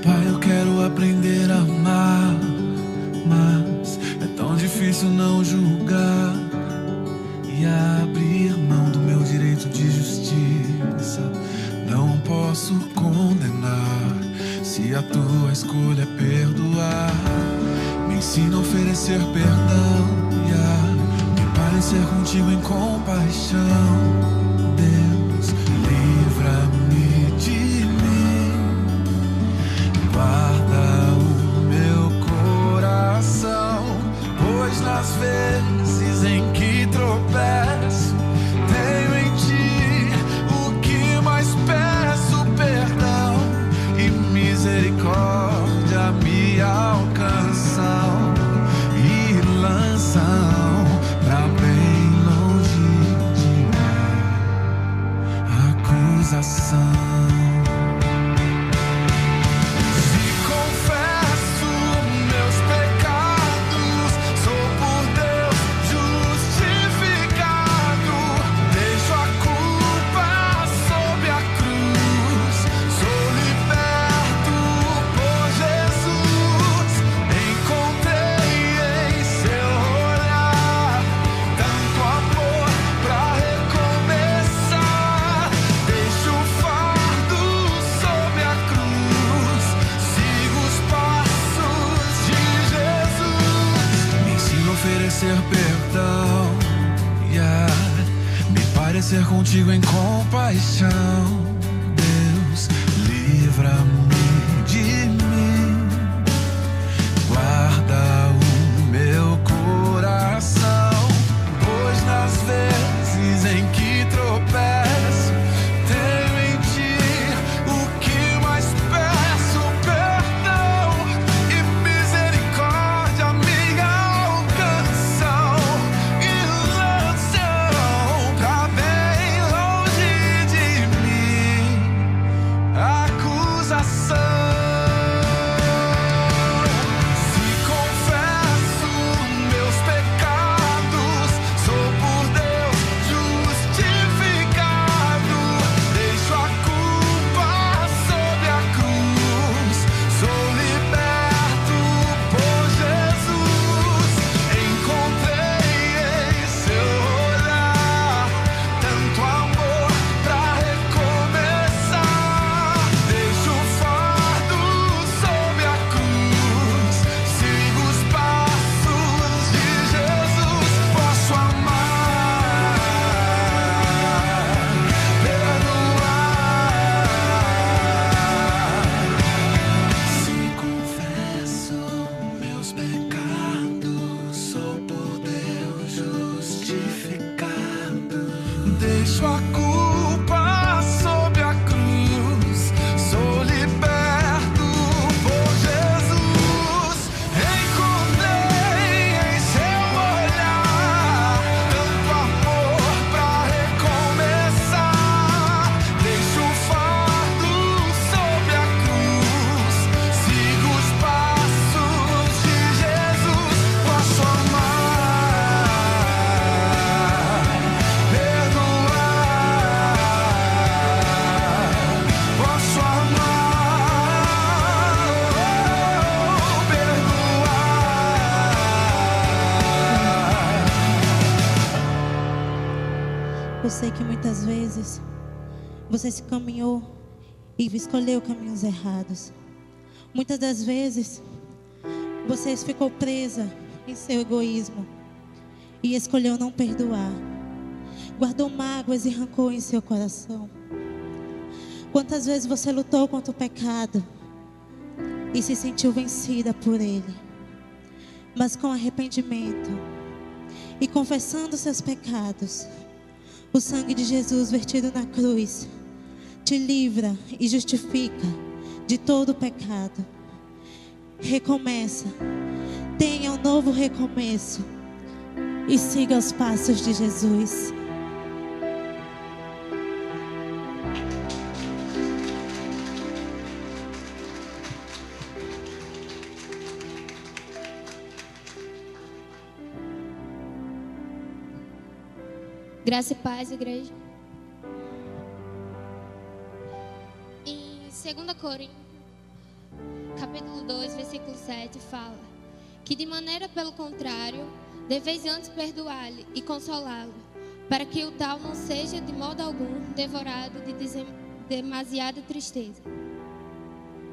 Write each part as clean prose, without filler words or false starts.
Pai, eu quero aprender a amar, mas é tão difícil não julgar e abrir mão do meu direito de justiça. Não posso condenar se a tua escolha é perdoar. Me ensina a oferecer perdão e a me parecer contigo em compaixão. Deus, livra-me de mim, guarda o meu coração, pois nas vezes em que tropeço, tenho em ti o que mais peço: perdão e misericórdia me alcançam e lançam pra bem longe de mim acusação. Oferecer perdão e me parecer contigo em compaixão. Deus, livra-me de mim, guarda o meu coração, pois nas vezes em que tropeço, tenho em ti o que mais peço: perdão e misericórdia me deixo a culpa sob a cruz, sou liberto por Jesus. Encontrei em seu olhar tanto amor pra recomeçar. Deixo o fardo sob a cruz, sigo os passos de Jesus. Posso amar, eu sei que muitas vezes você se caminhou e escolheu caminhos errados. Muitas das vezes você ficou presa em seu egoísmo e escolheu não perdoar. Guardou mágoas e rancor em seu coração. Quantas vezes você lutou contra o pecado e se sentiu vencida por ele. Mas com arrependimento e confessando seus pecados, o sangue de Jesus vertido na cruz te livra e justifica de todo o pecado. Recomeça, tenha um novo recomeço e siga os passos de Jesus. Graça e paz, igreja. Em 2 Coríntios capítulo 2, versículo 7, fala que de maneira pelo contrário, deveis antes perdoar-lhe e consolá-lo, para que o tal não seja de modo algum devorado de demasiada tristeza.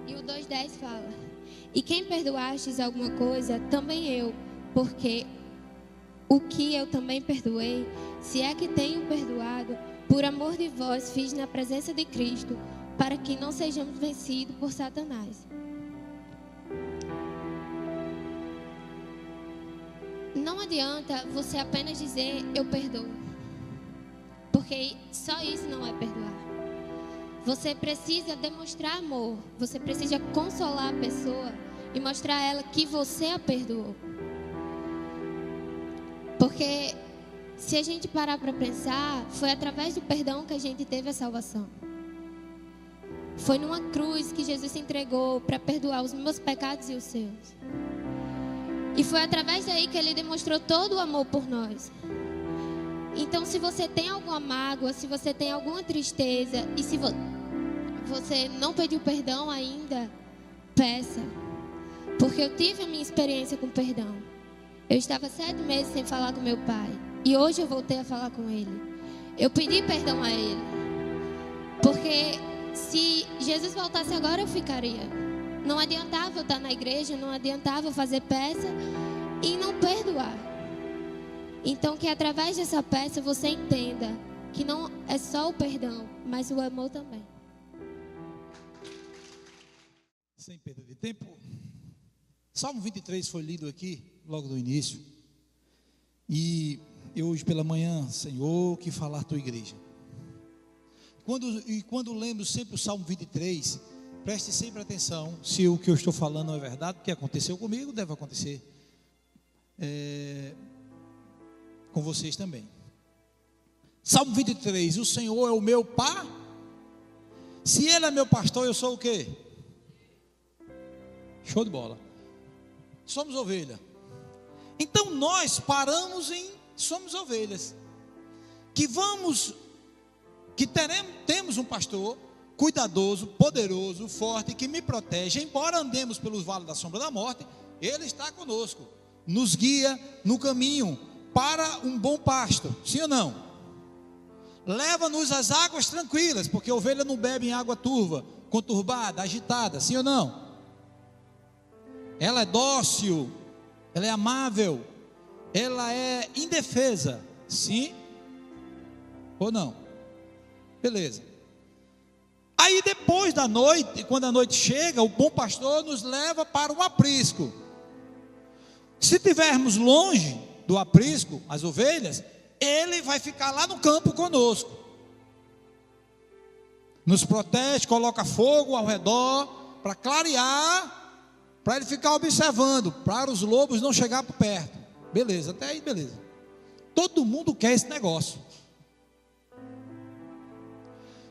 E o 2:10 fala: e quem perdoastes alguma coisa, também eu, porque o que eu também perdoei, se é que tenho perdoado, por amor de vós fiz na presença de Cristo, para que não sejamos vencidos por Satanás. Não adianta você apenas dizer eu perdoo, porque só isso não é perdoar. Você precisa demonstrar amor, você precisa consolar a pessoa e mostrar a ela que você a perdoou. Porque se a gente parar para pensar, foi através do perdão que a gente teve a salvação. Foi numa cruz que Jesus se entregou para perdoar os meus pecados e os seus. E foi através daí que Ele demonstrou todo o amor por nós. Então, se você tem alguma mágoa, se você tem alguma tristeza, e se você não pediu perdão ainda, peça. Porque eu tive a minha experiência com perdão. Eu estava 7 meses sem falar com meu pai. E hoje eu voltei a falar com ele. Eu pedi perdão a ele. Porque se Jesus voltasse agora, eu ficaria. Não adiantava eu estar na igreja, não adiantava eu fazer peça e não perdoar. Então que através dessa peça você entenda que não é só o perdão, mas o amor também. Sem perda de tempo, Salmo 23 foi lido aqui, logo no início. E eu hoje pela manhã, Senhor, que falar a tua igreja. Quando lembro sempre o Salmo 23, preste sempre atenção, se o que eu estou falando é verdade, porque aconteceu comigo, deve acontecer com vocês também. Salmo 23, o Senhor é o meu pastor. Se Ele é meu pastor, eu sou o quê? Show de bola. Somos ovelha. Então nós paramos em somos ovelhas. Temos um pastor cuidadoso, poderoso, forte, que me protege. Embora andemos pelos vales da sombra da morte, Ele está conosco, nos guia no caminho para um bom pasto, sim ou não? Leva-nos às águas tranquilas, porque a ovelha não bebe em água turva, conturbada, agitada, sim ou não? Ela é dócil, ela é amável, ela é indefesa, sim ou não? Beleza. Aí depois da noite, quando a noite chega, o bom pastor nos leva para o aprisco. Se estivermos longe do aprisco, as ovelhas, ele vai ficar lá no campo conosco. Nos protege, coloca fogo ao redor, para clarear, para ele ficar observando, para os lobos não chegar por perto. Beleza, até aí beleza. Todo mundo quer esse negócio.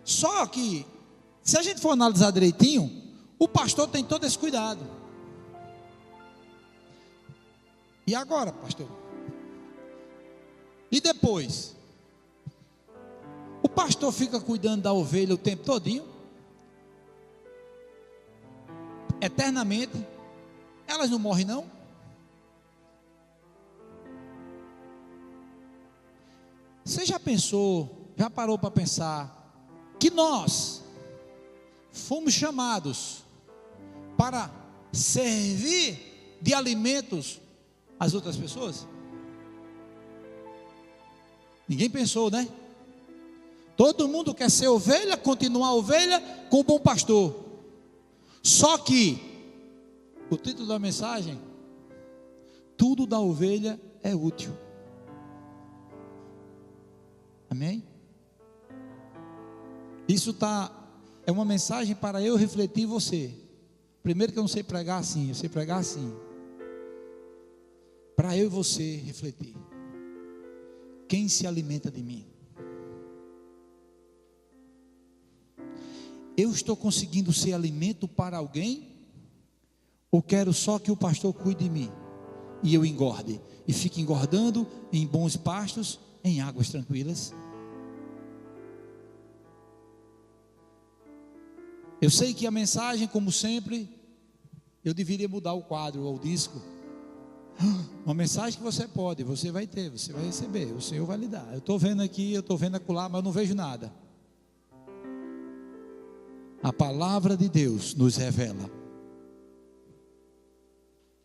Só que, se a gente for analisar direitinho, o pastor tem todo esse cuidado. E agora, pastor? E depois? O pastor fica cuidando da ovelha o tempo todinho? Eternamente? Elas não morrem não? Você já pensou, já parou para pensar que nós fomos chamados para servir de alimentos às outras pessoas? Ninguém pensou, né? Todo mundo quer ser ovelha, continuar ovelha com o bom pastor. Só que o título da mensagem: tudo da ovelha é útil. Amém? Isso é uma mensagem para eu refletir em você. Primeiro que eu não sei pregar assim, eu sei pregar assim. Para eu e você refletir. Quem se alimenta de mim? Eu estou conseguindo ser alimento para alguém? Ou quero só que o pastor cuide de mim e eu engorde, e fique engordando em bons pastos, em águas tranquilas? Eu sei que a mensagem, como sempre, Eu deveria mudar o quadro ou o disco. Uma mensagem que você pode, você vai ter, você vai receber, o Senhor vai lhe dar. Eu estou vendo aqui, eu estou vendo acolá, mas eu não vejo nada. A palavra de Deus nos revela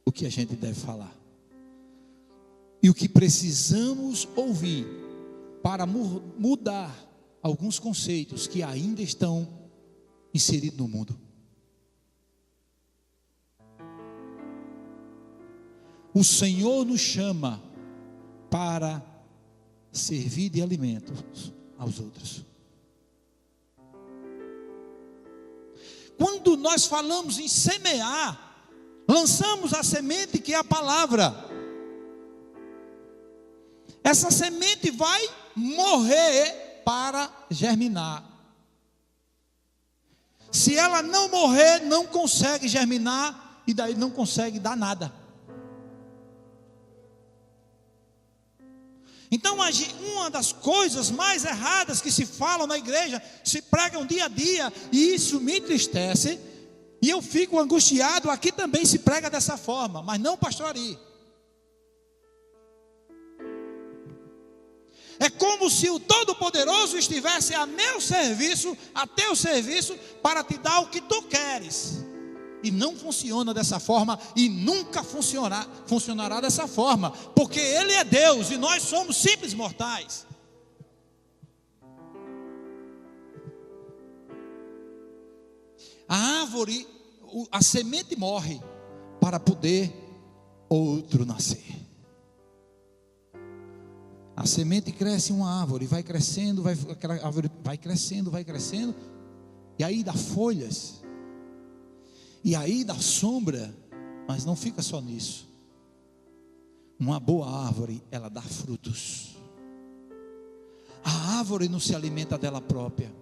o que a gente deve falar e o que precisamos ouvir para mudar alguns conceitos que ainda estão inseridos no mundo. O Senhor nos chama para servir de alimentos aos outros. Quando nós falamos em semear, lançamos a semente que é a palavra. Essa semente vai morrer para germinar. Se ela não morrer, não consegue germinar e daí não consegue dar nada. Então, uma das coisas mais erradas que se falam na igreja, se pregam dia a dia, e isso me entristece, e eu fico angustiado. Aqui também se prega dessa forma, mas não, pastor Ari. É como se o Todo-Poderoso estivesse a meu serviço, a teu serviço, para te dar o que tu queres. E não funciona dessa forma, e nunca funcionará dessa forma, porque Ele é Deus e nós somos simples mortais. A árvore, a semente morre para poder outro nascer. A semente cresce em uma árvore, vai crescendo, aquela árvore vai crescendo, e aí dá folhas. E aí dá sombra, mas não fica só nisso. Uma boa árvore, ela dá frutos. A árvore não se alimenta dela própria.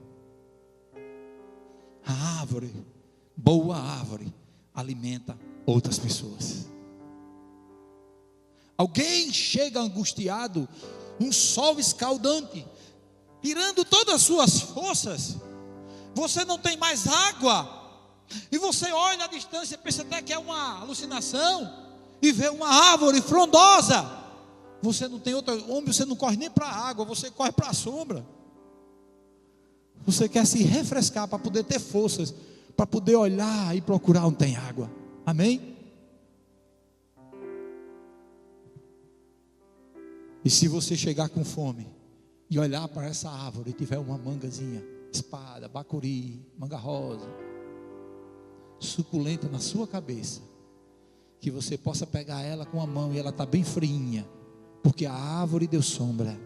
A árvore, boa árvore, alimenta outras pessoas. Alguém chega angustiado, um sol escaldante, tirando todas as suas forças. Você não tem mais água. E você olha à distância e pensa até que é uma alucinação, e vê uma árvore frondosa. Você não tem outro homem, você não corre nem para a água, você corre para a sombra. Você quer se refrescar para poder ter forças, para poder olhar e procurar onde tem água. Amém? E se você chegar com fome e olhar para essa árvore e tiver uma mangazinha, espada, bacuri, manga rosa, suculenta na sua cabeça, que você possa pegar ela com a mão e ela está bem friinha, porque a árvore deu sombra,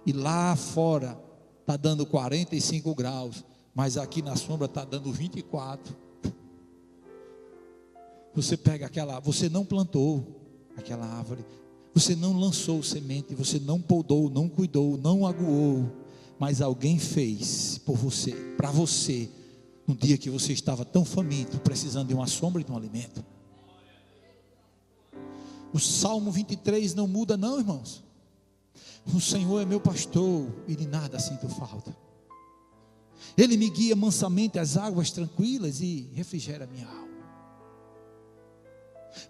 e lá fora está dando 45 graus, mas aqui na sombra está dando 24. Você pega aquela, você não plantou aquela árvore, você não lançou semente, você não podou, não cuidou, não aguou, mas alguém fez por você, para você, no dia que você estava tão faminto, precisando de uma sombra e de um alimento. O Salmo 23 não muda não, irmãos. O Senhor é meu pastor e de nada sinto falta. Ele me guia mansamente às águas tranquilas e refrigera a minha alma.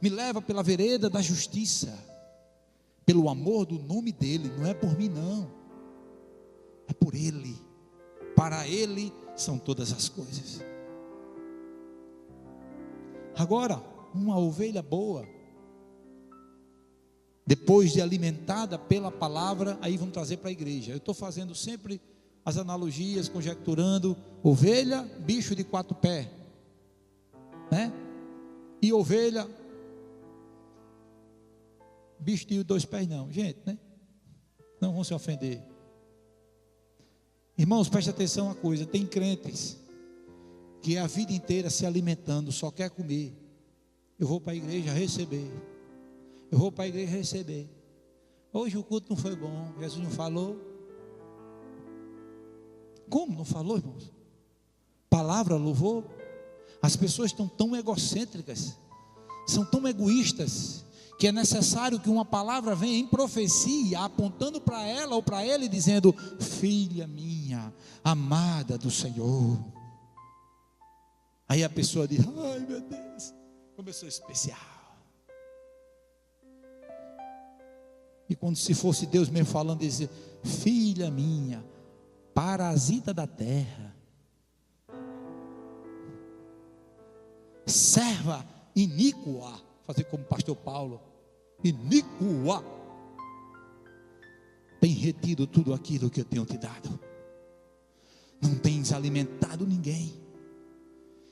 Me leva pela vereda da justiça, pelo amor do nome dEle. Não é por mim não, é por Ele. Para Ele são todas as coisas. Agora, uma ovelha boa, depois de alimentada pela palavra, aí vamos trazer para a igreja. Eu estou fazendo sempre as analogias, conjecturando: ovelha, bicho de 4 pés, né? E ovelha, bicho de 2 pés não, gente, né? Não vão se ofender. Irmãos, preste atenção uma coisa: tem crentes que a vida inteira se alimentando, só quer comer. Eu vou para a igreja receber. Eu vou para a igreja receber. Hoje o culto não foi bom, Jesus não falou. Como não falou, irmãos? Palavra, louvor. As pessoas estão tão egocêntricas, são tão egoístas, que é necessário que uma palavra venha em profecia, apontando para ela ou para ele, dizendo: filha minha, amada do Senhor. Aí a pessoa diz: ai meu Deus, Como eu sou especial. E quando se fosse Deus mesmo falando, dizer: filha minha, parasita da terra, serva iníqua, fazer como o pastor Paulo, iníqua, tem retido tudo aquilo que eu tenho te dado, não tens alimentado ninguém.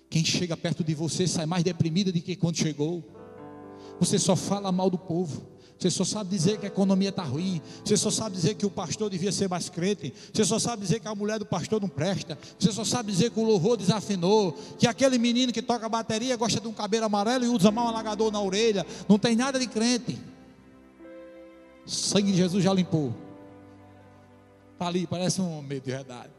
Quem chega perto de você sai mais deprimida do que quando chegou. Você só fala mal do povo, você só sabe dizer que a economia está ruim, você só sabe dizer que o pastor devia ser mais crente, você só sabe dizer que a mulher do pastor não presta, você só sabe dizer que o louvor desafinou, que aquele menino que toca bateria gosta de um cabelo amarelo e usa mal um alagador na orelha. Não tem nada de crente. O sangue de Jesus já limpou. Está ali, parece um homem de verdade.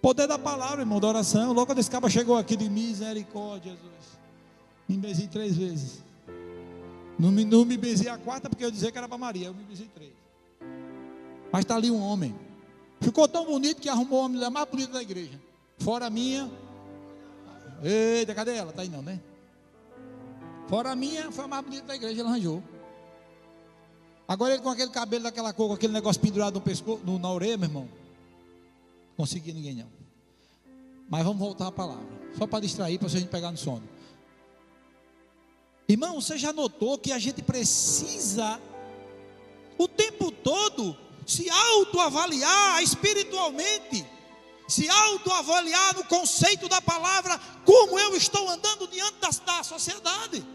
Poder da palavra, irmão, da oração. Logo quando esse cara chegou aqui, de misericórdia, Jesus, me benzei 3 vezes. Não me benzei a 4ª, porque eu dizia que era para Maria. Eu me benzei 3. Mas está ali um homem. Ficou tão bonito que arrumou a mulher mais bonita da igreja. Fora a minha. Eita, cadê ela? Está aí não, né? Fora a minha, foi a mais bonita da igreja, ele arranjou. Agora ele com aquele cabelo daquela cor, com aquele negócio pendurado no pescoço, na orelha, meu irmão. Não conseguia ninguém não. Mas vamos voltar à palavra. Só para distrair, para a gente pegar no sono. Irmão, você já notou que a gente precisa o tempo todo se autoavaliar espiritualmente, se autoavaliar no conceito da palavra, como eu estou andando diante da sociedade.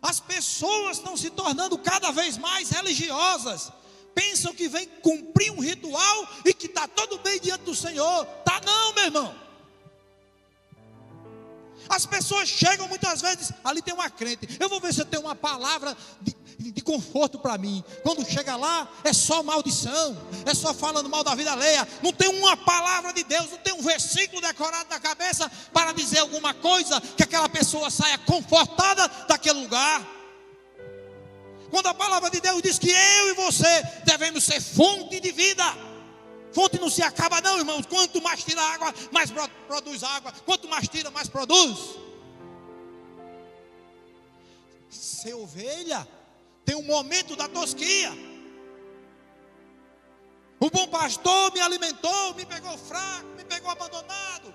As pessoas estão se tornando cada vez mais religiosas, pensam que vem cumprir um ritual e que está tudo bem diante do Senhor. Tá não, meu irmão. As pessoas chegam muitas vezes, ali tem uma crente, eu vou ver se eu tenho uma palavra de conforto para mim. Quando chega lá, é só maldição, é só falando mal da vida alheia. Não tem uma palavra de Deus, não tem um versículo decorado na cabeça para dizer alguma coisa, que aquela pessoa saia confortada daquele lugar. Quando a palavra de Deus diz que eu e você devemos ser fonte de vida. Fonte não se acaba não, irmãos. Quanto mais tira água, mais produz água. Quanto mais tira, mais produz. Ser ovelha tem um momento da tosquia. O bom pastor me alimentou, me pegou fraco, me pegou abandonado,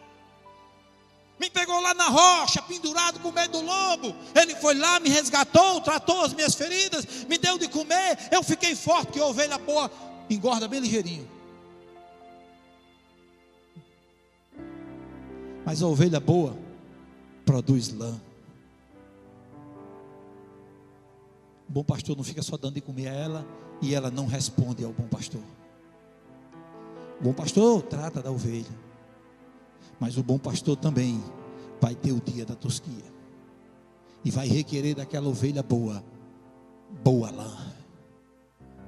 me pegou lá na rocha, pendurado com medo do lobo. Ele foi lá, me resgatou, tratou as minhas feridas, me deu de comer. Eu fiquei forte, que a ovelha boa engorda bem ligeirinho. Mas a ovelha boa produz lã. O bom pastor não fica só dando de comer a ela e ela não responde ao bom pastor. O bom pastor trata da ovelha, mas o bom pastor também vai ter o dia da tosquia e vai requerer daquela ovelha boa lã,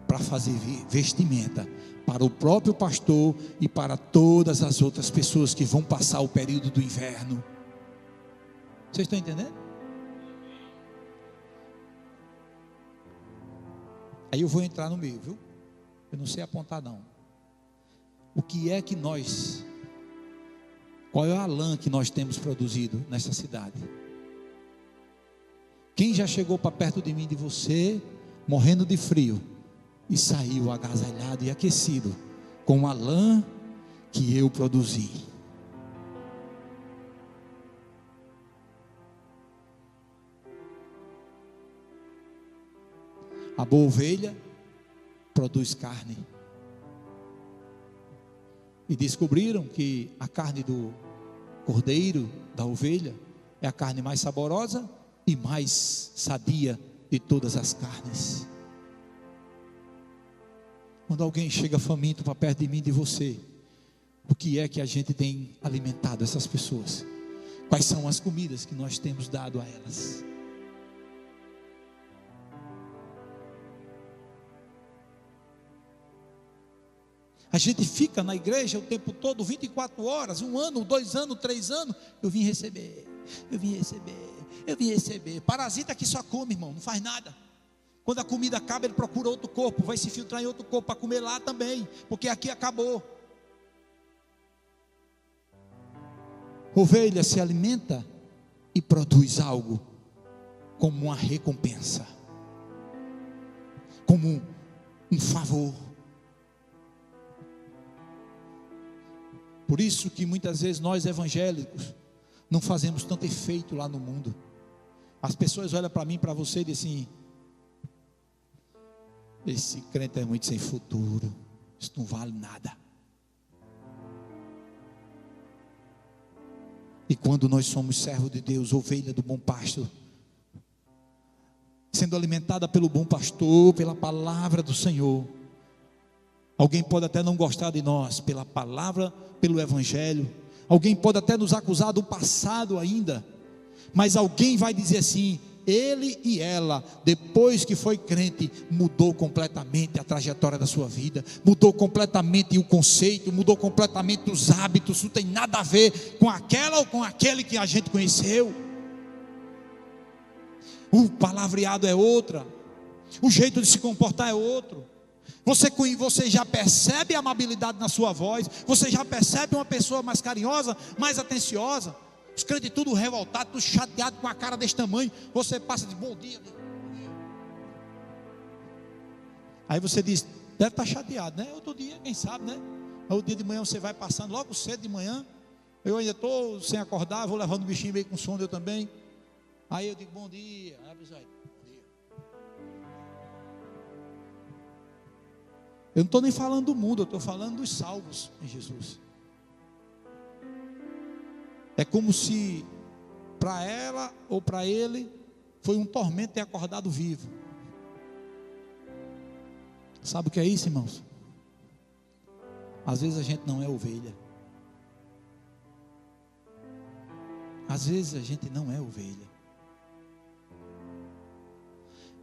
para fazer vestimenta para o próprio pastor e para todas as outras pessoas que vão passar o período do inverno. Vocês estão entendendo? Aí eu vou entrar no meio, viu? Eu não sei apontar não. O que é que qual é a lã que nós temos produzido nessa cidade? Quem já chegou para perto de mim, de você, morrendo de frio, e saiu agasalhado e aquecido com a lã que eu produzi? A boa ovelha produz carne. E descobriram que a carne do cordeiro, da ovelha, é a carne mais saborosa e mais sadia de todas as carnes. Quando alguém chega faminto para perto de mim, de você, o que é que a gente tem alimentado essas pessoas? Quais são as comidas que nós temos dado a elas? A gente fica na igreja o tempo todo, 24 horas, 1 ano, 2 anos, 3 anos. Eu vim receber. Parasita que só come, irmão, não faz nada. Quando a comida acaba, ele procura outro corpo, vai se filtrar em outro corpo para comer lá também, porque aqui acabou. Ovelha se alimenta e produz algo como uma recompensa, como um favor. Por isso que muitas vezes nós evangélicos não fazemos tanto efeito lá no mundo. As pessoas olham para mim, para você e dizem assim: esse crente é muito sem futuro, isso não vale nada. E quando nós somos servos de Deus, ovelha do bom pasto, sendo alimentada pelo bom pastor, pela palavra do Senhor, alguém pode até não gostar de nós, pela palavra, pelo evangelho, alguém pode até nos acusar do passado ainda, mas alguém vai dizer assim: ele e ela, depois que foi crente, mudou completamente a trajetória da sua vida, mudou completamente o conceito, mudou completamente os hábitos, não tem nada a ver com aquela ou com aquele que a gente conheceu. O palavreado é outra, o jeito de se comportar é outro. Você já percebe a amabilidade na sua voz, você já percebe uma pessoa mais carinhosa, mais atenciosa. Os crentes tudo revoltados, tudo chateado, com a cara desse tamanho. Você passa de bom dia. Aí você diz: deve estar chateado, né? Outro dia, quem sabe, né? O dia de manhã você vai passando logo cedo de manhã. Eu ainda estou sem acordar, vou levando o bichinho meio com sono, eu também. Aí eu digo: bom dia. Aí, bom dia. Eu não estou nem falando do mundo, eu estou falando dos salvos em Jesus. É como se para ela ou para ele foi um tormento ter acordado vivo. Sabe o que é isso, irmãos? Às vezes a gente não é ovelha. Às vezes a gente não é ovelha.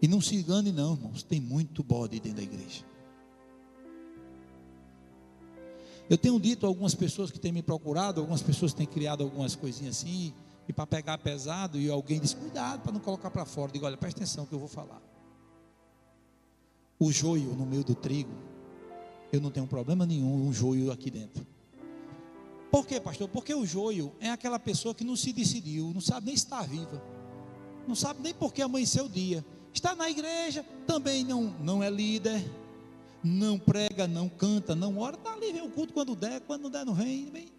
E não se engane não, irmãos, tem muito bode dentro da igreja. Eu tenho dito a algumas pessoas que têm me procurado, algumas pessoas têm criado algumas coisinhas assim, e para pegar pesado, e alguém diz: cuidado para não colocar para fora. Eu digo: olha, presta atenção que eu vou falar. O joio no meio do trigo, eu não tenho problema nenhum, um joio aqui dentro. Por quê, pastor? Porque o joio é aquela pessoa que não se decidiu, não sabe nem se está viva, não sabe nem por que amanheceu o dia, está na igreja, também não é líder, não prega, não canta, não ora, está ali, vem o culto quando der, quando não der não vem.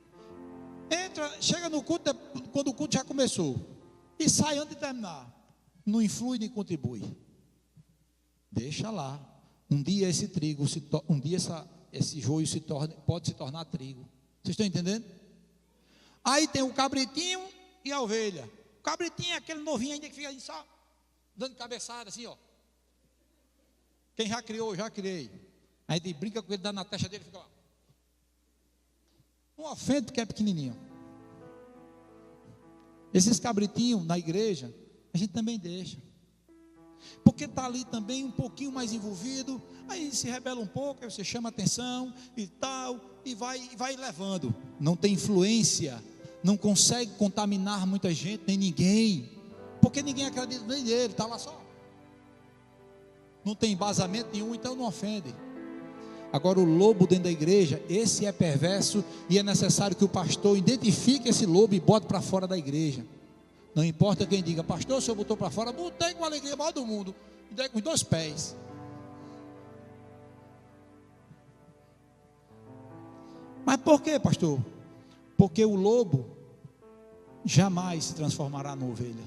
Entra, chega no culto quando o culto já começou, e sai antes de terminar, não influi nem contribui. Deixa lá. Um dia esse trigo, esse joio pode se tornar trigo. Vocês estão entendendo? Aí tem o cabritinho e a ovelha. O cabritinho é aquele novinho ainda que fica aí só dando cabeçada assim, ó. Quem já criou, já criei. Aí ele brinca com ele, dá na testa dele e fica lá. Não ofende porque é pequenininho. Esses cabritinhos na igreja, a gente também deixa. Porque está ali também um pouquinho mais envolvido, aí se rebela um pouco, aí você chama atenção e tal, e vai levando. Não tem influência, não consegue contaminar muita gente, nem ninguém, porque ninguém acredita nem nele, está lá só. Não tem embasamento nenhum, então não ofende. Agora o lobo dentro da igreja, esse é perverso, e é necessário que o pastor identifique esse lobo e bote para fora da igreja. Não importa quem diga: pastor, o senhor botou para fora. Botei com a alegria maior do mundo, e dei com os 2 pés. Mas por quê, pastor? Porque o lobo jamais se transformará numa ovelha.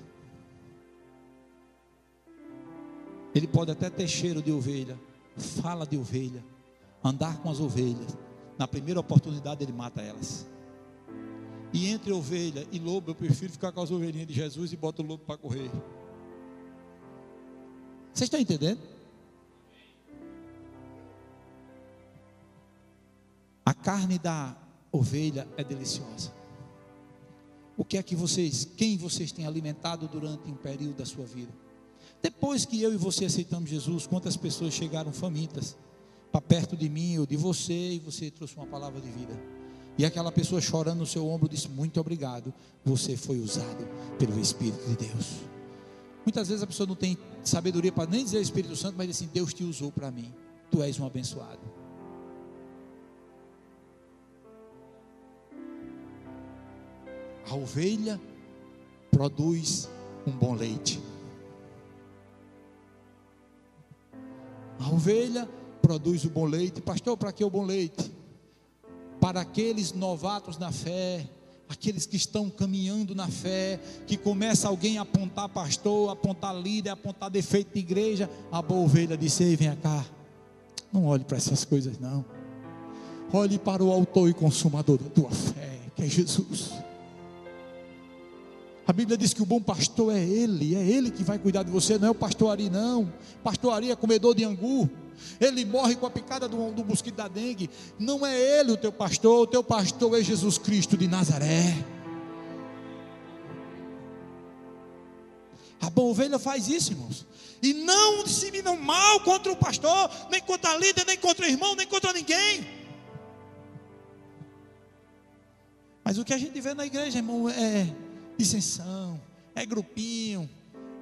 Ele pode até ter cheiro de ovelha, fala de ovelha, andar com as ovelhas. Na primeira oportunidade ele mata elas. E entre ovelha e lobo, eu prefiro ficar com as ovelhinhas de Jesus e boto o lobo para correr. Vocês estão entendendo? A carne da ovelha é deliciosa. O que é que quem vocês têm alimentado durante um período da sua vida? Depois que eu e você aceitamos Jesus, quantas pessoas chegaram famintas para perto de mim ou de você, e você trouxe uma palavra de vida? E aquela pessoa chorando no seu ombro disse: muito obrigado, você foi usado pelo Espírito de Deus. Muitas vezes a pessoa não tem sabedoria para nem dizer Espírito Santo, mas diz assim: Deus te usou para mim, tu és um abençoado. A ovelha produz um bom leite. A ovelha produz o bom leite. Pastor, para que o bom leite? Para aqueles novatos na fé, aqueles que estão caminhando na fé, que começa alguém a apontar pastor, a apontar líder, a apontar defeito de igreja, a boa ovelha disse: ei, vem cá, não olhe para essas coisas não, olhe para o autor e consumador da tua fé, que é Jesus. A Bíblia diz que o bom pastor é Ele que vai cuidar de você, não é o pastor Ari não. Pastor Ari é comedor de angu, ele morre com a picada do mosquito da dengue. Não é ele o teu pastor é Jesus Cristo de Nazaré. A boa ovelha faz isso, irmãos, e não dissemina mal contra o pastor, nem contra a líder, nem contra o irmão, nem contra ninguém. Mas o que a gente vê na igreja, irmão, é dissensão, é grupinho,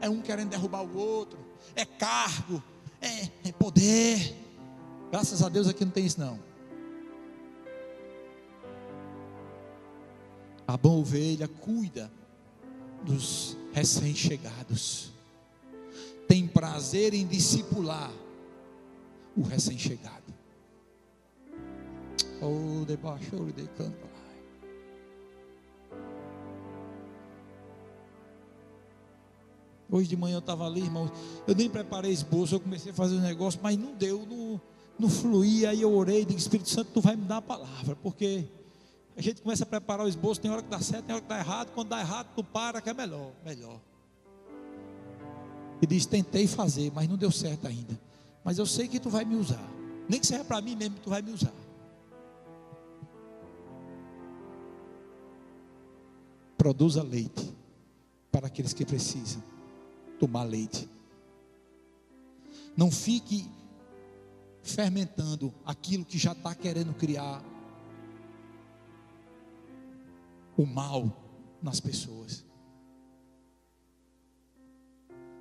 é um querendo derrubar o outro, é cargo, é poder. Graças a Deus aqui não tem isso não. A boa ovelha cuida dos recém-chegados, tem prazer em discipular o recém-chegado. Oh, debaixo de canto. Hoje de manhã eu estava ali, irmão, eu nem preparei esboço, eu comecei a fazer um negócio, mas não deu, não fluía. Aí eu orei e disse: Espírito Santo, tu vai me dar a palavra, porque a gente começa a preparar o esboço, tem hora que dá certo, tem hora que dá errado. Quando dá errado, tu para, que é melhor. E diz: tentei fazer, mas não deu certo ainda, mas eu sei que tu vai me usar, nem que seja para mim mesmo, tu vai me usar. Produza leite para aqueles que precisam tomar leite. Não fique fermentando aquilo que já está querendo criar o mal nas pessoas.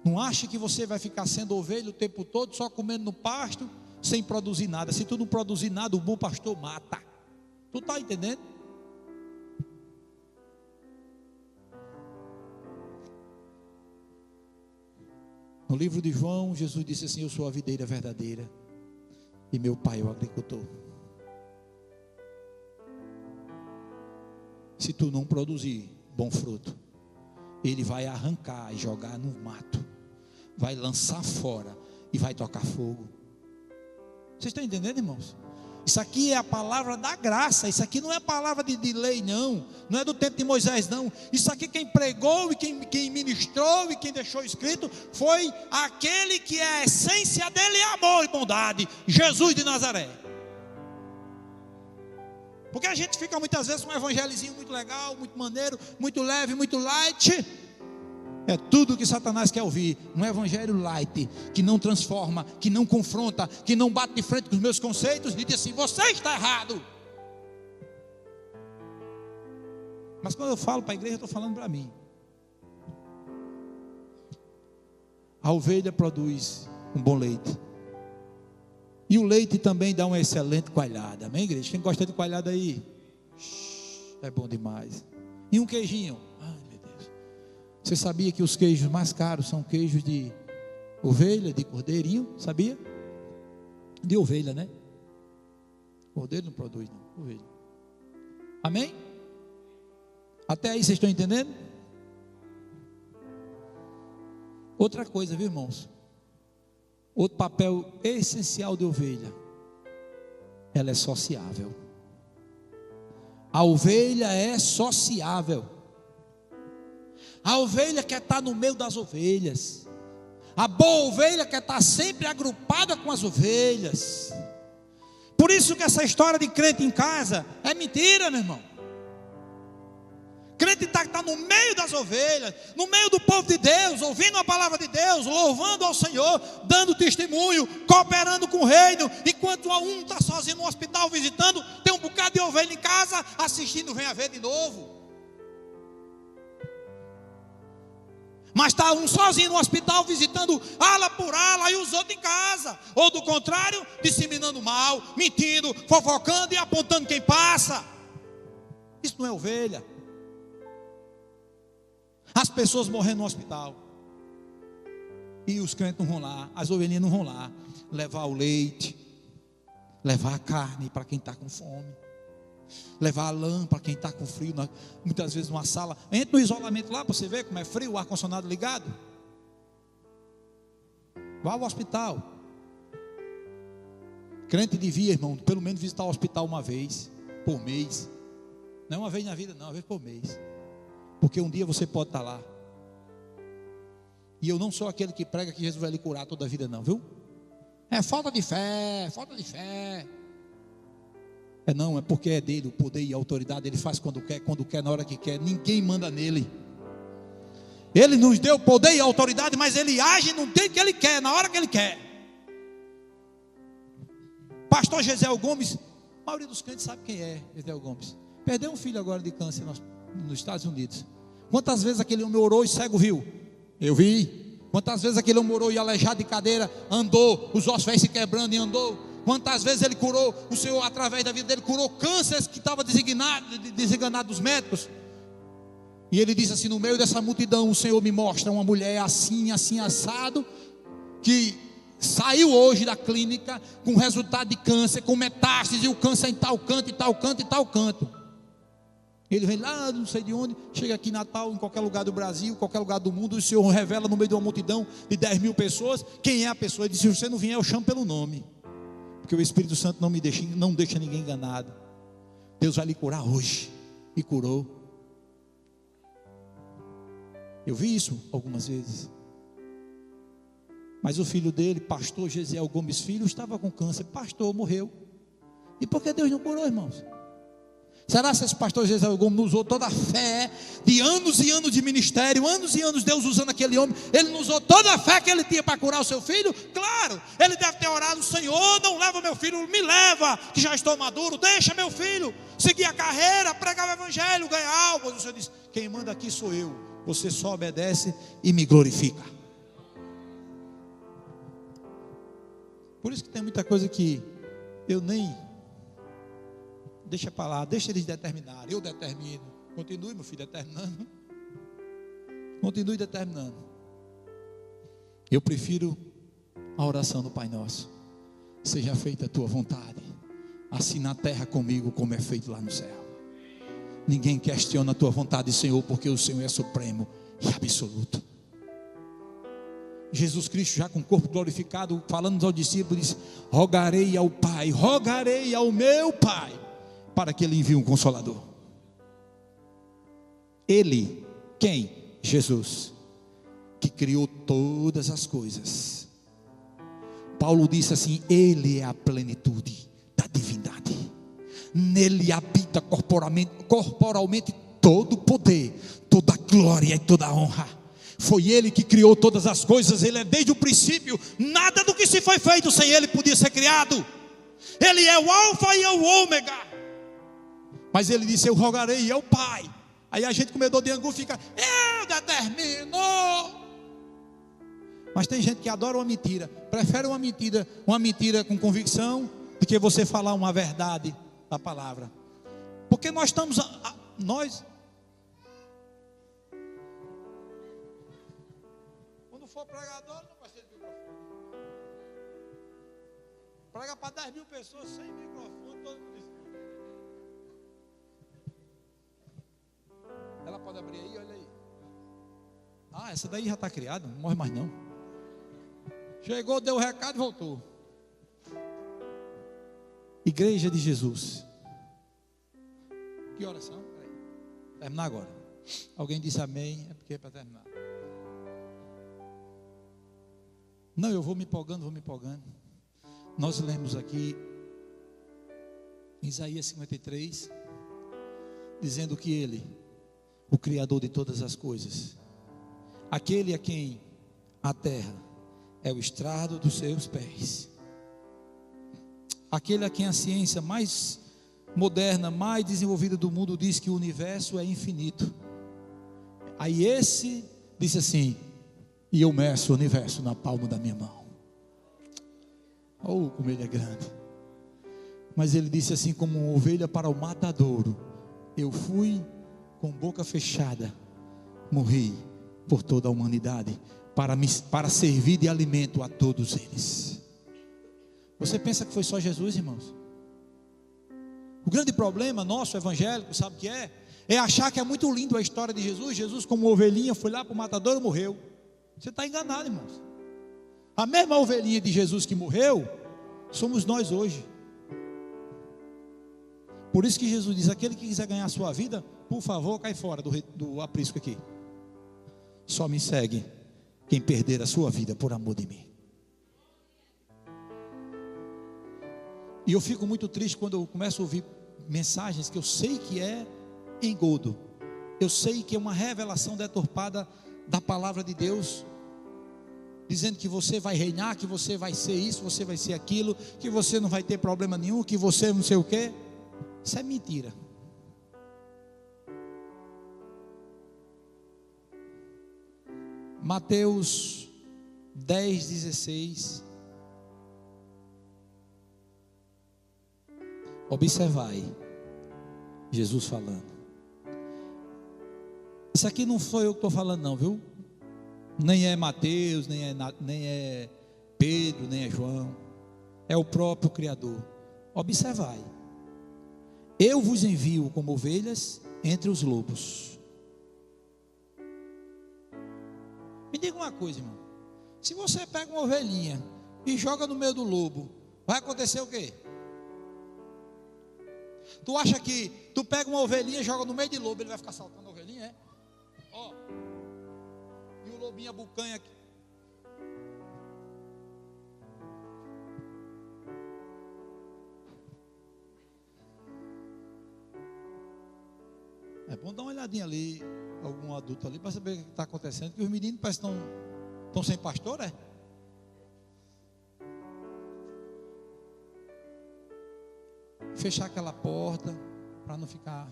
Não ache que você vai ficar sendo ovelha o tempo todo, só comendo no pasto, sem produzir nada. Se tu não produzir nada, o bom pastor mata. Tu está entendendo? No livro de João, Jesus disse assim: eu sou a videira verdadeira e meu pai é o agricultor. Se tu não produzir bom fruto, ele vai arrancar e jogar no mato, vai lançar fora e vai tocar fogo. Vocês estão entendendo, irmãos? Isso aqui é a palavra da graça. Isso aqui não é a palavra de lei não é do tempo de Moisés não. Isso aqui quem pregou e quem ministrou e quem deixou escrito foi aquele que é a essência dele é amor e bondade, Jesus de Nazaré. Porque a gente fica muitas vezes com um evangelhozinho muito legal, muito maneiro, muito leve, muito light. É tudo que Satanás quer ouvir. Um evangelho light, que não transforma, que não confronta, que não bate de frente com os meus conceitos e diz assim: você está errado. Mas quando eu falo para a igreja, eu estou falando para mim. A ovelha produz um bom leite, e o leite também dá uma excelente coalhada. Amém, igreja? Quem gosta de coalhada aí? É bom demais. E um queijinho. Você sabia que os queijos mais caros são queijos de ovelha, de cordeirinho? Sabia? De ovelha, né? Cordeiro não produz, não. Ovelha. Amém? Até aí vocês estão entendendo? Outra coisa, viu, irmãos? Outro papel essencial de ovelha: ela é sociável. A ovelha é sociável. A ovelha quer estar no meio das ovelhas. A boa ovelha quer estar sempre agrupada com as ovelhas. Por isso que essa história de crente em casa é mentira, meu irmão. Crente está no meio das ovelhas, no meio do povo de Deus, ouvindo a palavra de Deus, louvando ao Senhor, dando testemunho, cooperando com o reino. Enquanto um está sozinho no hospital visitando, tem um bocado de ovelha em casa assistindo, vem a ver de novo. Mas está um sozinho no hospital visitando ala por ala e os outros em casa. Ou do contrário, disseminando mal, mentindo, fofocando e apontando quem passa. Isso não é ovelha. pessoas morrendo no hospital. E os crentes não vão lá, as ovelhinhas não vão lá levar o leite, levar a carne para quem está com fome, levar a lã para quem está com frio. Muitas vezes numa sala, entra no isolamento lá para você ver como é frio, o ar-condicionado ligado. Vá ao hospital. Crente devia, irmão, pelo menos visitar o hospital uma vez por mês. Não uma vez na vida, não, uma vez por mês. Porque um dia você pode estar lá. E eu não sou aquele que prega que Jesus vai lhe curar toda a vida, não, viu? É falta de fé, falta de fé. Não, é porque é dele o poder e a autoridade. Ele faz quando quer, na hora que quer. Ninguém manda nele. Ele nos deu poder e autoridade, mas ele age no tempo que ele quer, na hora que ele quer. Pastor Gesiel Gomes, a maioria dos crentes sabe quem é Gesiel Gomes. Perdeu um filho agora de câncer nos Estados Unidos. Quantas vezes aquele homem orou e cego viu? Eu vi. Quantas vezes aquele homem orou e aleijado de cadeira andou, os ossos velhos se quebrando e andou. Quantas vezes ele curou, o Senhor através da vida dele curou cânceres que estava desenganado dos médicos. E ele disse assim: no meio dessa multidão o Senhor me mostra uma mulher assim, assim assado, que saiu hoje da clínica com resultado de câncer, com metástase, e o câncer em tal canto, e tal canto, e tal canto. Ele vem lá, não sei de onde, chega aqui em Natal, em qualquer lugar do Brasil, qualquer lugar do mundo, e o Senhor revela no meio de uma multidão de 10 mil pessoas, quem é a pessoa. Ele disse: se você não vier, eu chamo pelo nome, porque o Espírito Santo não deixa ninguém enganado. Deus vai lhe curar hoje, e curou. Eu vi isso algumas vezes. Mas o filho dele, pastor Gesiel Gomes Filho, estava com câncer. Pastor, morreu. E por que Deus não curou, irmãos? Será que esse pastor Gesiel Gomes não usou toda a fé de anos e anos de ministério, anos e anos Deus usando aquele homem? Ele não usou toda a fé que ele tinha para curar o seu filho? Claro, ele deve ter orado: Senhor, não leva meu filho, me leva, que já estou maduro, deixa meu filho seguir a carreira, pregar o evangelho, ganhar almas. O Senhor disse: quem manda aqui sou eu, você só obedece e me glorifica. Por isso que tem muita coisa que eu nem... Deixa para lá, deixa eles determinarem, eu determino. Continue, meu filho, determinando. Continue determinando. Eu prefiro a oração do Pai Nosso: seja feita a tua vontade, assim na terra comigo, como é feito lá no céu. Ninguém questiona a tua vontade, Senhor, porque o Senhor é supremo e absoluto. Jesus Cristo, já com o corpo glorificado, falando aos discípulos, disse: rogarei ao Pai, rogarei ao meu Pai, para que Ele envie um Consolador. Ele, quem? Jesus, que criou todas as coisas. Paulo disse assim: Ele é a plenitude da divindade. Nele habita corporalmente todo o poder, toda a glória e toda a honra. Foi Ele que criou todas as coisas. Ele é desde o princípio. Nada do que se foi feito sem Ele podia ser criado. Ele é o alfa e é o ômega. Mas Ele disse: eu rogarei ao Pai. Aí a gente, com medo de angu, fica: eu determino. Mas tem gente que adora uma mentira, prefere uma mentira com convicção, do que você falar uma verdade da palavra. Porque nós estamos quando for pregador, não vai ser de microfone. Prega para 10 mil pessoas sem microfone, todo mundo. Ela pode abrir aí, olha aí. Ah, essa daí já está criada, não morre mais não. Chegou, deu o recado e voltou. Igreja de Jesus. Que oração? Terminar agora. Alguém disse amém, é porque é para terminar. Não, eu vou me empolgando. Nós lemos aqui Isaías 53, dizendo que Ele, o Criador de todas as coisas, aquele a quem a terra é o estrado dos seus pés, aquele a quem a ciência mais moderna, mais desenvolvida do mundo diz que o universo é infinito. Aí esse disse assim: e eu meço o universo na palma da minha mão. Oh, como Ele é grande. Mas Ele disse assim: como uma ovelha para o matadouro, eu fui com boca fechada, morri por toda a humanidade, para servir de alimento a todos eles. Você pensa que foi só Jesus, irmãos? O grande problema nosso evangélico, sabe o que é? É achar que é muito lindo a história de Jesus. Jesus como ovelhinha foi lá para o matadouro e morreu. Você está enganado, irmãos. A mesma ovelhinha de Jesus que morreu, somos nós hoje. Por isso que Jesus diz: aquele que quiser ganhar a sua vida, por favor, cai fora do aprisco aqui. Só me segue quem perder a sua vida por amor de mim. E eu fico muito triste quando eu começo a ouvir mensagens que eu sei que é engodo. Eu sei que é uma revelação deturpada da palavra de Deus, dizendo que você vai reinar, que você vai ser isso, você vai ser aquilo, que você não vai ter problema nenhum, que você não sei o quê. Isso é mentira. Mateus 10:16. Observai, Jesus falando. Isso aqui não foi eu que estou falando não, viu? Nem é Mateus, nem é Pedro, nem é João. É o próprio Criador. Observai. Eu vos envio como ovelhas entre os lobos. Me diga uma coisa, irmão. Se você pega uma ovelhinha e joga no meio do lobo, vai acontecer o quê? Tu acha que tu pega uma ovelhinha e joga no meio de lobo, ele vai ficar saltando a ovelhinha, é? Ó. E o lobinho abucanha aqui. É bom dar uma olhadinha ali, algum adulto ali, para saber o que está acontecendo, que os meninos parecem que estão sem pastor, é? Fechar aquela porta, para não ficar...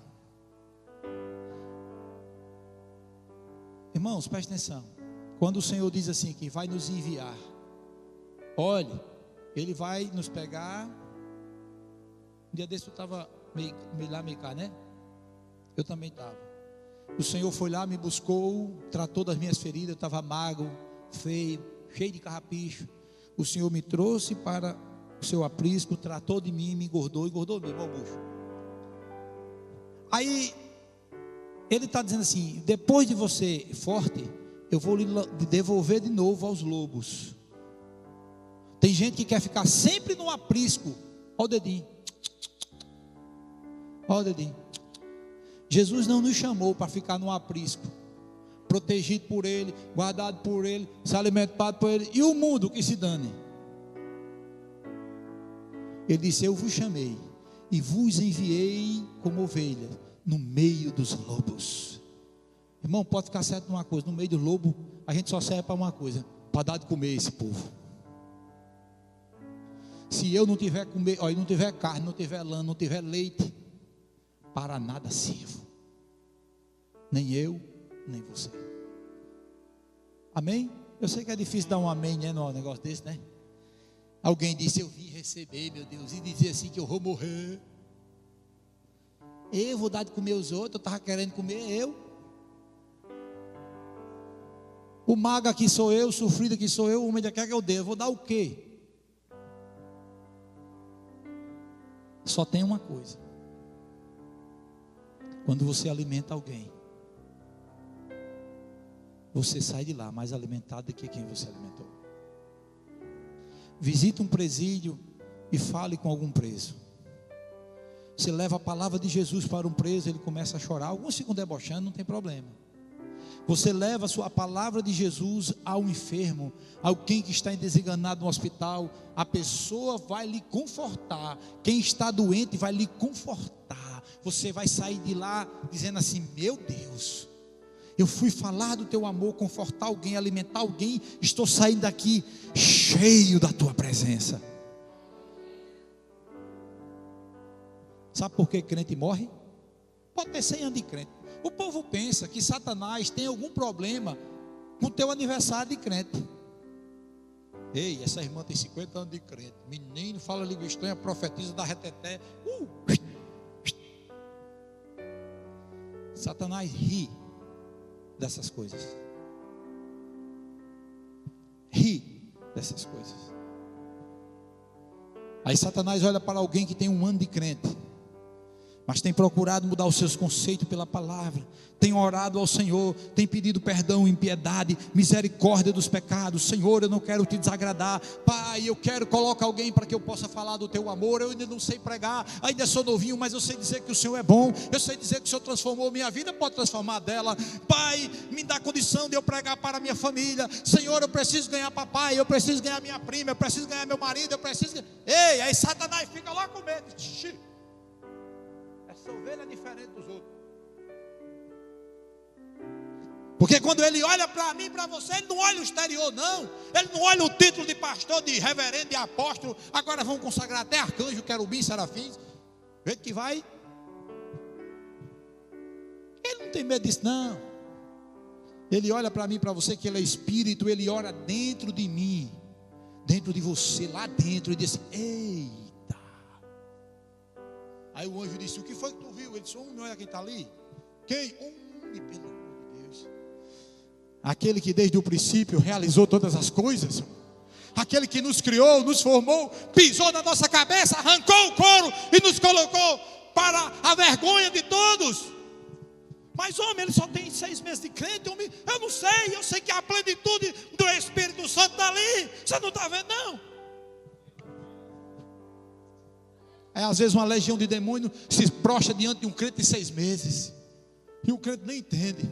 Irmãos, preste atenção. Quando o Senhor diz assim, que vai nos enviar, olhe, Ele vai nos pegar. Um dia desse eu estava meio cá, né? Eu também estava. O Senhor foi lá, me buscou, tratou das minhas feridas. Eu estava magro, feio, cheio de carrapicho. O Senhor me trouxe para o seu aprisco, tratou de mim, me engordou mesmo, ó, bucho. Aí Ele está dizendo assim: depois de você forte, eu vou lhe devolver de novo aos lobos. Tem gente que quer ficar sempre no aprisco. Olha o dedinho. Olha o dedinho. Jesus não nos chamou para ficar no aprisco, protegido por Ele, guardado por Ele, se alimentado por Ele, e o mundo que se dane. Ele disse: eu vos chamei e vos enviei como ovelha no meio dos lobos. Irmão, pode ficar certo numa coisa: no meio do lobo a gente só serve para uma coisa, para dar de comer esse povo. Se eu não tiver comer, ó, não tiver carne, não tiver lã, não tiver leite, para nada sirvo. Nem eu, nem você. Amém? Eu sei que é difícil dar um amém, né, num negócio desse, né? Alguém disse: eu vim receber, meu Deus, e dizer assim que eu vou morrer. Eu vou dar de comer os outros. Eu estava querendo comer eu. O mago aqui sou eu, o sofrido aqui sou eu, o homem quer que eu dê. Eu vou dar o quê? Só tem uma coisa: quando você alimenta alguém, você sai de lá mais alimentado do que quem você alimentou. Visite um presídio e fale com algum preso. Você leva a palavra de Jesus para um preso, ele começa a chorar. Alguns ficam debochando, não tem problema. Você leva a palavra de Jesus ao enfermo, alguém que está desenganado no hospital, a pessoa vai lhe confortar. Quem está doente vai lhe confortar. Você vai sair de lá dizendo assim: meu Deus, eu fui falar do teu amor, confortar alguém, alimentar alguém, estou saindo daqui cheio da tua presença. Sabe por que crente morre? Pode ter 100 anos de crente. O povo pensa que Satanás tem algum problema com o teu aniversário de crente. Ei, essa irmã tem 50 anos de crente. Menino, fala língua estranha, profetiza, dá reteté. Satanás ri dessas coisas. dessas coisas. Aí Satanás olha para alguém que tem 1 ano de crente, mas tem procurado mudar os seus conceitos pela palavra, tem orado ao Senhor, tem pedido perdão em piedade, misericórdia dos pecados. Senhor, eu não quero te desagradar, Pai, eu quero, coloca alguém para que eu possa falar do teu amor. Eu ainda não sei pregar, ainda sou novinho, mas eu sei dizer que o Senhor é bom, eu sei dizer que o Senhor transformou minha vida, pode transformar dela. Pai, me dá condição de eu pregar para a minha família. Senhor, eu preciso ganhar papai, eu preciso ganhar minha prima, eu preciso ganhar meu marido, eu preciso... Ei, aí Satanás fica lá com medo. Essa ovelha é diferente dos outros. Porque quando ele olha para mim, para você, ele não olha o exterior, não. Ele não olha o título de pastor, de reverendo, de apóstolo. Agora vão consagrar até arcanjo, querubim, serafins. Vê que vai. Ele não tem medo disso, não. Ele olha para mim, para você, que ele é espírito. Ele ora dentro de mim, dentro de você, lá dentro. E diz: eita. Aí o anjo disse: o que foi que tu viu? Ele disse: homem, olha quem está ali. Quem? Homem, pelo amor de Deus. Aquele que desde o princípio realizou todas as coisas. Aquele que nos criou, nos formou, pisou na nossa cabeça, arrancou o couro e nos colocou para a vergonha de todos. Mas homem, ele só tem 6 meses de crente. Homem, eu sei que a plenitude do Espírito Santo está ali. Você não está vendo, não? É, às vezes uma legião de demônios se prostra diante de um crente de 6 meses, e o crente nem entende.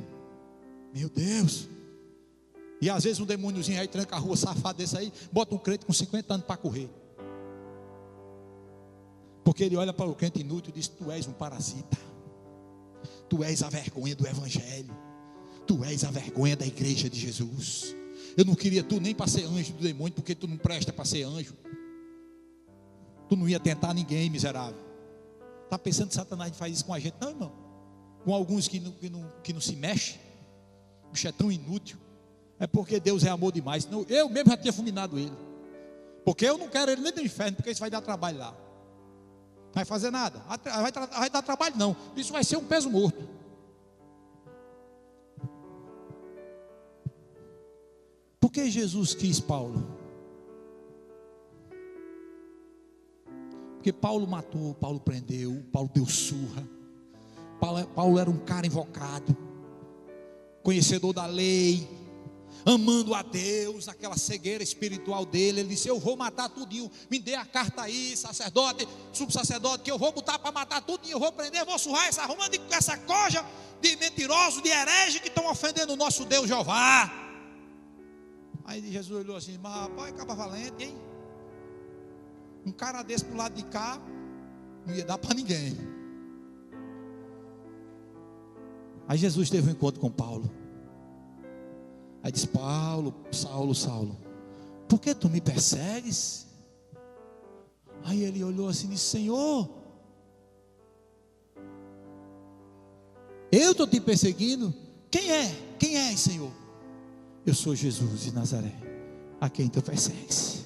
Meu Deus. E às vezes um demôniozinho aí tranca a rua, safado desse aí, bota um crente com 50 anos para correr. Porque ele olha para o crente inútil e diz: tu és um parasita, tu és a vergonha do evangelho, tu és a vergonha da igreja de Jesus. Eu não queria tu nem para ser anjo do demônio, porque tu não presta para ser anjo. Tu não ia tentar ninguém, miserável. Está pensando que Satanás faz isso com a gente? Não, irmão. Com alguns que não se mexe. O bicho é tão inútil. É porque Deus é amor demais. Senão eu mesmo já tinha fulminado ele. Porque eu não quero ele nem no inferno, porque isso vai dar trabalho lá. Não vai fazer nada. Vai dar trabalho não. Isso vai ser um peso morto. Por que Jesus quis Paulo? Porque Paulo matou, Paulo prendeu, Paulo deu surra. Paulo era um cara invocado, conhecedor da lei, amando a Deus, aquela cegueira espiritual dele. Ele disse: eu vou matar tudinho, me dê a carta aí, sacerdote, subsacerdote, que eu vou botar para matar tudinho, eu vou prender, vou surrar essa coja de mentirosos, de hereges que estão ofendendo o nosso Deus Jeová. Aí Jesus olhou assim: mas rapaz, acaba valente, hein? Um cara desse pro lado de cá não ia dar para ninguém. Aí Jesus teve um encontro com Paulo. Aí disse: Paulo, Saulo, por que tu me persegues? Aí ele olhou assim e disse: Senhor, eu estou te perseguindo? Quem é, Senhor? Eu sou Jesus de Nazaré, a quem tu persegues.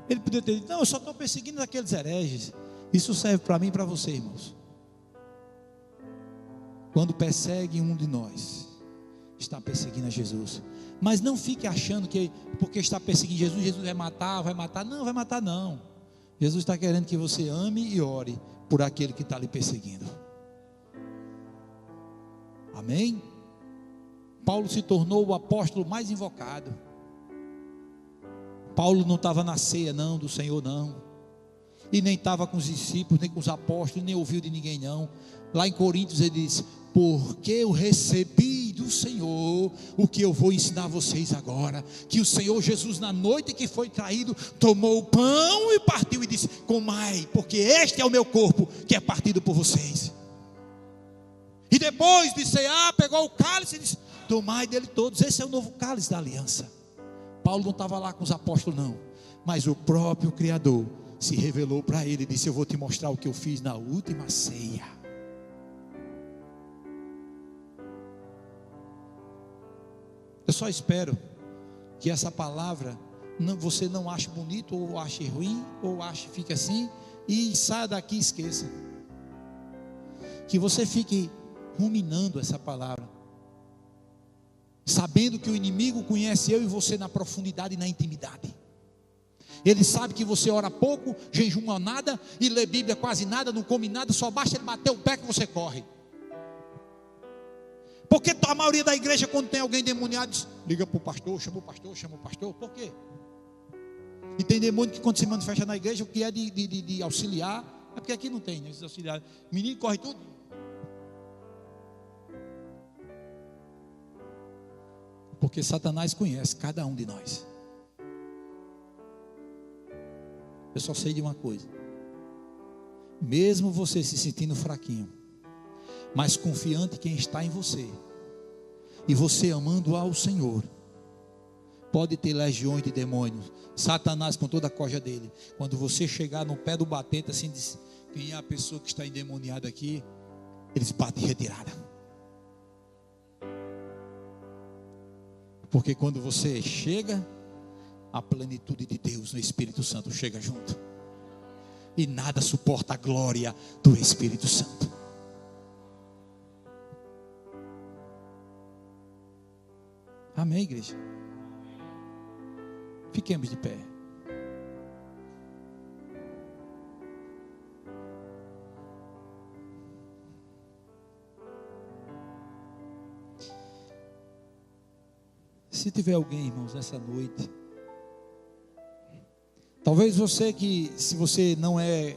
Ele poderia ter dito: não, eu só estou perseguindo aqueles hereges. Isso serve para mim e para você, irmãos. Quando persegue um de nós, está perseguindo a Jesus. Mas não fique achando que porque está perseguindo Jesus, Jesus vai matar. Não, vai matar não. Jesus está querendo que você ame e ore por aquele que está lhe perseguindo. Amém? Paulo se tornou o apóstolo mais invocado. Paulo não estava na ceia não, do Senhor não, e nem estava com os discípulos, nem com os apóstolos, nem ouviu de ninguém não. Lá em Coríntios ele diz: porque eu recebi do Senhor o que eu vou ensinar vocês agora, que o Senhor Jesus, na noite que foi traído, tomou o pão e partiu e disse: comai, porque este é o meu corpo que é partido por vocês. E depois de cear, pegou o cálice e disse: tomai dele todos, esse é o novo cálice da aliança. Paulo não estava lá com os apóstolos não, mas o próprio Criador se revelou para ele e disse: eu vou te mostrar o que eu fiz na última ceia. Eu só espero que essa palavra você não ache bonito, ou ache ruim, ou ache, fique assim e saia daqui e esqueça. Que você fique ruminando essa palavra. sabendo que o inimigo conhece eu e você na profundidade e na intimidade. Ele sabe que você ora pouco, jejuma nada e lê Bíblia quase nada, não come nada, só basta ele bater o pé que você corre. Porque a maioria da igreja, quando tem alguém endemoniado, diz, liga para o pastor, chama o pastor, chama o pastor. Por quê? E tem demônio que quando se manifesta na igreja, o que é de auxiliar, é porque aqui não tem, né, esses auxiliares. Menino corre tudo. Porque Satanás conhece cada um de nós. Eu só sei de uma coisa. Mesmo você se sentindo fraquinho, mas confiante quem está em você, e você amando ao Senhor, pode ter legiões de demônios, Satanás com toda a coja dele. Quando você chegar no pé do batente, assim, diz, quem é a pessoa que está endemoniada aqui? Eles batem em retirada. Porque quando você chega, a plenitude de Deus no Espírito Santo chega junto. E nada suporta a glória do Espírito Santo. Amém, igreja? Fiquemos de pé. Se tiver alguém, irmãos, nessa noite, talvez você que, se você não é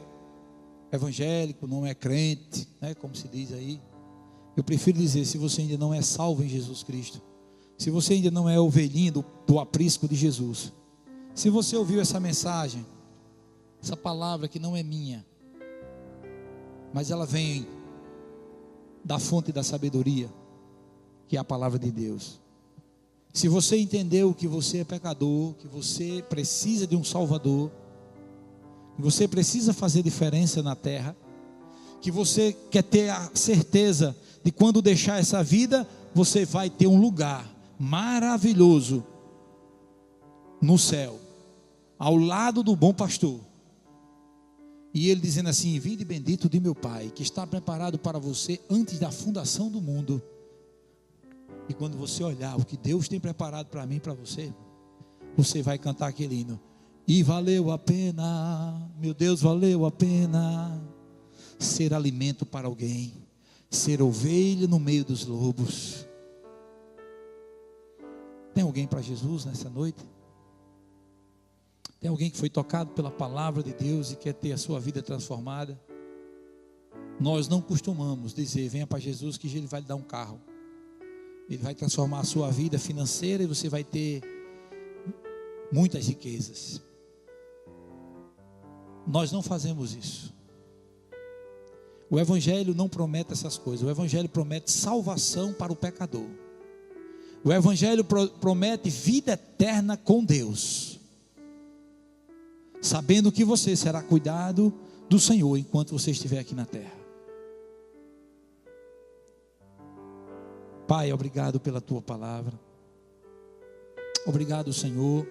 evangélico, não é crente, né, como se diz aí, eu prefiro dizer, se você ainda não é salvo em Jesus Cristo, se você ainda não é ovelhinha do aprisco de Jesus, se você ouviu essa mensagem, essa palavra que não é minha, mas ela vem da fonte da sabedoria, que é a palavra de Deus. Se você entendeu que você é pecador, que você precisa de um Salvador, que você precisa fazer diferença na terra, que você quer ter a certeza de quando deixar essa vida, você vai ter um lugar maravilhoso no céu, ao lado do bom pastor. E ele dizendo assim, vinde bendito de meu Pai, que está preparado para você antes da fundação do mundo. E quando você olhar o que Deus tem preparado para mim e para você, você vai cantar aquele hino. E valeu a pena, meu Deus, valeu a pena ser alimento para alguém, ser ovelha no meio dos lobos. Tem alguém para Jesus nessa noite? Tem alguém que foi tocado pela palavra de Deus e quer ter a sua vida transformada? Nós não costumamos dizer, venha para Jesus que Ele vai lhe dar um carro. Ele vai transformar a sua vida financeira e você vai ter muitas riquezas. Nós não fazemos isso. O Evangelho não promete essas coisas. O Evangelho promete salvação para o pecador. O Evangelho promete vida eterna com Deus, sabendo que você será cuidado do Senhor enquanto você estiver aqui na terra. Pai, obrigado pela tua palavra. Obrigado, Senhor,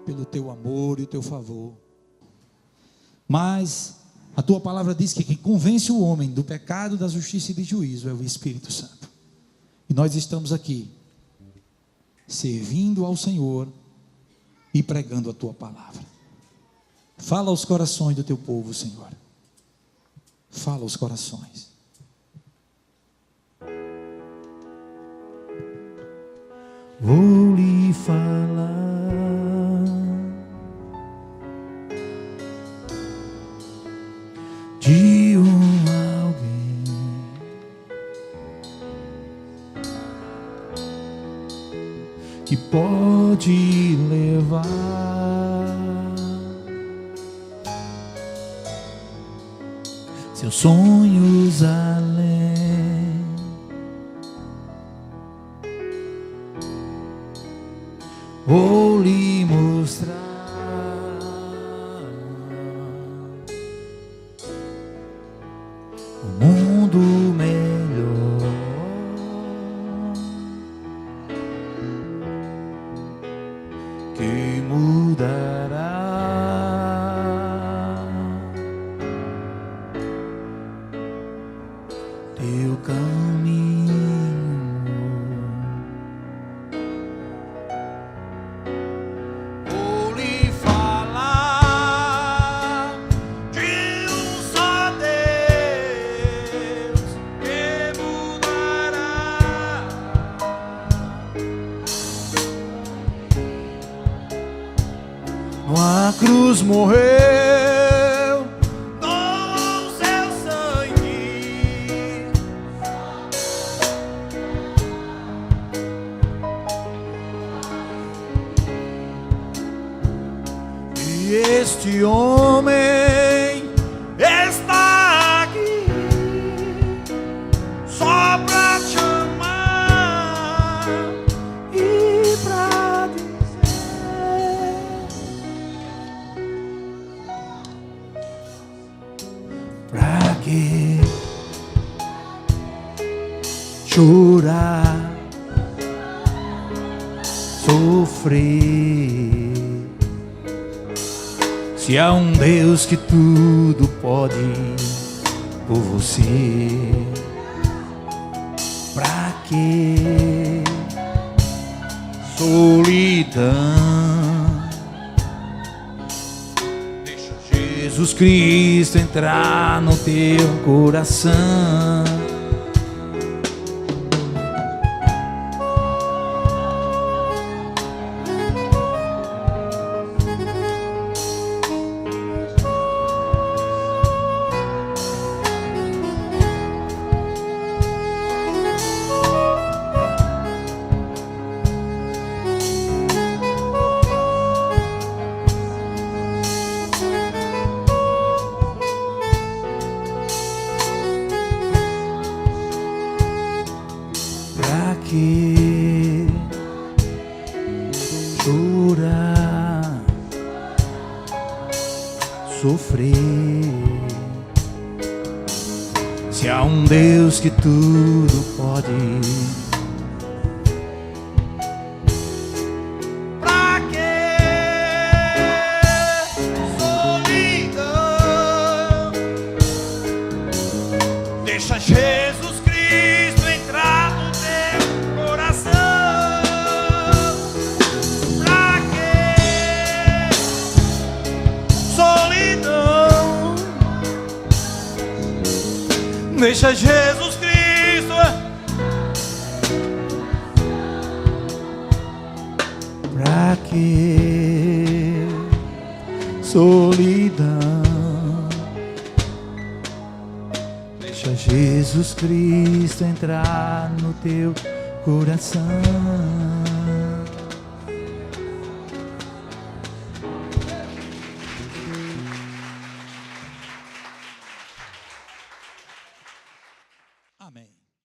pelo teu amor e o teu favor. Mas a tua palavra diz que quem convence o homem do pecado, da justiça e do juízo é o Espírito Santo. E nós estamos aqui servindo ao Senhor e pregando a tua palavra. Fala aos corações do teu povo, Senhor. Fala aos corações. Vou lhe falar de alguém que pode levar seus sonhos além. Vou lhe mostrar um mundo melhor, que mudará teu caminho. Jesus morreu, doou seu sangue. E este homem está aqui só pra te amar e pra dizer: pra que chorar, sofrer, se há um Deus que tudo pode por você? Pra que solidão? Deixa Jesus Cristo entrar no teu coração. Pra que chorar, sofrer, se há um Deus que tudo pode? Pra que solidão? Deixa Jesus Cristo entrar no teu coração. Pra que solidão? Deixa Jesus Cristo. Pra que solidão? Deixa Jesus Cristo entrar no teu coração.